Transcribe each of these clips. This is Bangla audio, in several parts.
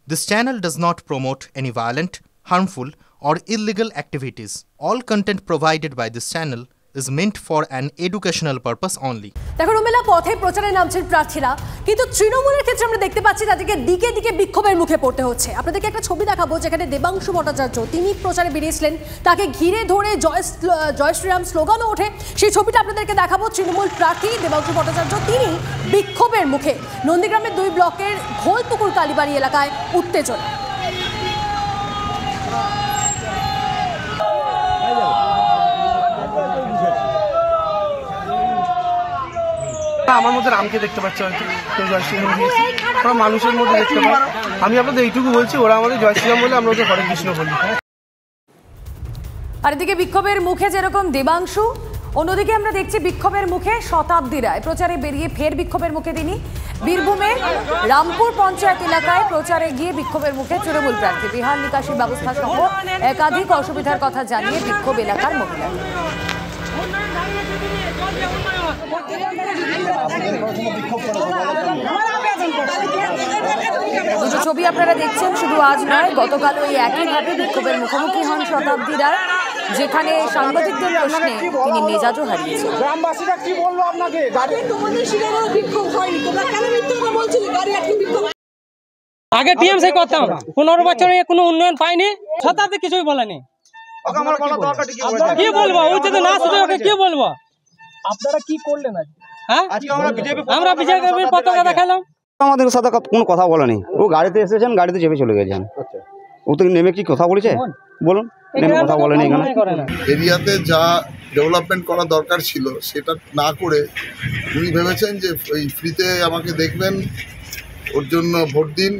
This channel does not promote any violent, harmful, or illegal activities. All content provided by this channel is meant for an educational purpose only. দেখো রুমেলা, পথে প্রচারে নামছেন প্রার্থীরা, কিন্তু তৃণমূলের ক্ষেত্রে আমরা দেখতে পাচ্ছি তাদেরকে দিকে দিকে বিক্ষোভের মুখে পড়তে হচ্ছে। আপনাদেরকে একটা ছবি দেখাবো যেখানে দেবাংশু ভট্টাচার্য তিনি প্রচারে বেরিয়েছিলেন, তাকে ঘিরে ধরে জয় শ্রীরাম স্লোগানও ওঠে। সেই ছবিটা আপনাদেরকে দেখাবো। তৃণমূল প্রার্থী দেবাংশু ভট্টাচার্য তিনি বিক্ষোভের মুখে। নন্দীগ্রামের 2 ব্লকের ঘোলপুকুর কালীবাড়ি এলাকায় উত্তেজনা। আমার মধ্যে রামকে দেখতে পাচ্ছে, হয়তো মানুষের মধ্যে দেখতে পাই। আমি আপনাদের এইটুকু বলছি, ওরা আমাদের জয় শ্রীরাম বলে, আমরা ওদের হরে কৃষ্ণ বলি। আর এদিকে বিক্ষোভের মুখে যেরকম দেবাংশু, অন্যদিকে আমরা দেখছি বিক্ষোভের মুখে শতাব্দী রায়। প্রচারে বেরিয়ে ফের বিক্ষোভের মুখে তিনি। বীরভূমে রামপুর পঞ্চায়েত এলাকায় প্রচারে গিয়ে বিক্ষোভের মুখে তৃণমূল প্রার্থী। বিহার নিকাশি ব্যবস্থা সহ একাধিক অসুবিধার কথা জানিয়ে বিক্ষোভ এলাকার মহিলা। দুটো ছবি আপনারা দেখছেন, শুধু আজ নয়, গতকাল ওই একইভাবে বিক্ষোভের মুখোমুখি হন শতাব্দী রায়, যেখানে সাংবাদিকদের প্রশ্নে তিনি মেজাজও হারিয়েছেন। আগে টিএমসি করতাম, 15 বছরে কোনো উন্নয়ন পাইনি, শতাব্দী কিছুই বলেনি। কি বলবো, ও যদি না শুনে ওকে কি বলবো? আপনারা কি করলেন আজ? হ্যাঁ, আমরা বিজেপির পতাকা দেখালাম। আমাদের সাথে কোনো কথা বলেনি, ও গাড়িতে এসেছেন, গাড়িতে চেপে চলে গেছেন। ও তো নেমে কি কথা বলেছে বলুন? নেমে কথা বলেনি। এখানে এরিয়াতে যা ডেভেলপমেন্ট করা দরকার ছিল সেটা না করে উনি ভেবেছেন যে ওই ফ্রিতে আমাকে দেখবেন, ওর জন্য ভোট দিন,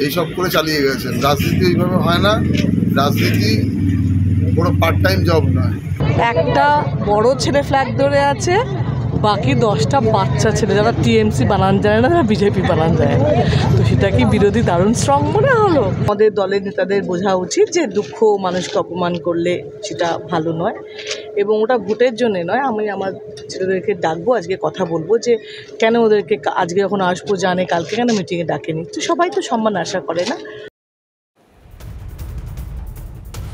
এইসব করে চালিয়ে গেছেন। রাজনীতি এইভাবে হয় না, রাজনীতি কোনো পার্ট টাইম জব নয়। একটা বড় ছেলে ফ্ল্যাগ ধরে আছে, বাকি 10টা বাচ্চা ছেলে যারা টিএমসি বানান যায় না, যারা বিজেপি বানান যায় না। তো সেটা কি বিরোধী দারুণ স্ট্রং মনে হলো? আমাদের দলের নেতাদের বোঝা উচিত যে দুঃখ মানুষকে অপমান করলে সেটা ভালো নয়, এবং ওটা ভোটের জন্য নয়। আমি আমার ছেলেদেরকে ডাকবো, আজকে কথা বলবো যে কেন ওদেরকে আজকে যখন আসবো জানে কালকে কেন মিটিংয়ে ডাকেনি। তো সবাই তো সম্মান আশা করে না।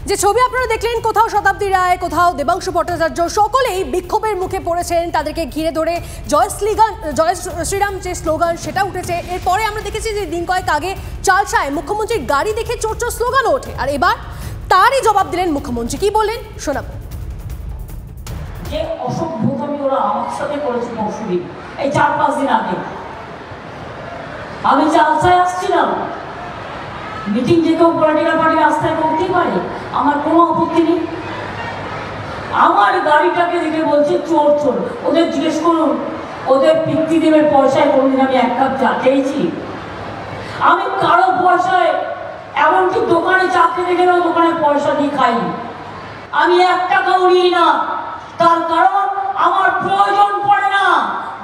যে ছবি আপনারা দেখলেন, কোথাও শতাব্দী রায়, কোথাও দেবাংশু ভট্টাচার্য, সকলেই বিক্ষোভের মুখে পড়েছেন। তাদেরকে ঘিরে ধরে জয় শ্রীরাম যে স্লোগান সেটা উঠেছে। এরপরে আমরা দেখেছি যে দিন কয়েক আগে চালসায় মুখ্যমন্ত্রীর গাড়ি দেখে চোর চোর স্লোগানও ওঠে। আর এবার তারই জবাব দিলেন মুখ্যমন্ত্রী। কি বললেন শোনাবো। যে অসভ্যতামি ওরা আমার সাথে করেছে পরশুদিন, এই 4-5 দিন আগে আমি চালসায় আসছিলাম। মিটিং যে কেউ পলিটিক্যাল পার্টি রাস্তায় করতেই পারে, আমার কোনো আপত্তি নেই। আমার গাড়িটাকে দেখে বলছে চোর চোর। ওদের জিজ্ঞেস করুন, ওদের পিতৃদেবের পয়সায় কোনোদিন আমি 1 কাপ চা খেয়েছি? আমি কারো পয়সায়, এমনকি দোকানে চা খেতে গেলেও দোকানে পয়সা দিয়ে খাইনি। আমি 1 টাকাও নিই না, তার কারণ আমার প্রয়োজন পড়ে না।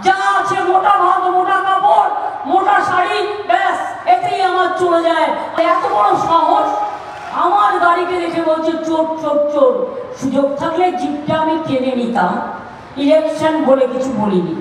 যা আছে মোটা ভাত, মোটা কাপড়, মোটা শাড়ি, ব্যাস এতেই আমার চলে যায়। এত বড় সাহস, আমার গাড়িকে দেখে বলছে চোর চোর চোর। সুযোগ থাকলে জিপটা আমি কিনে নিতাম, ইলেকশন বলে কিছু বলিনি।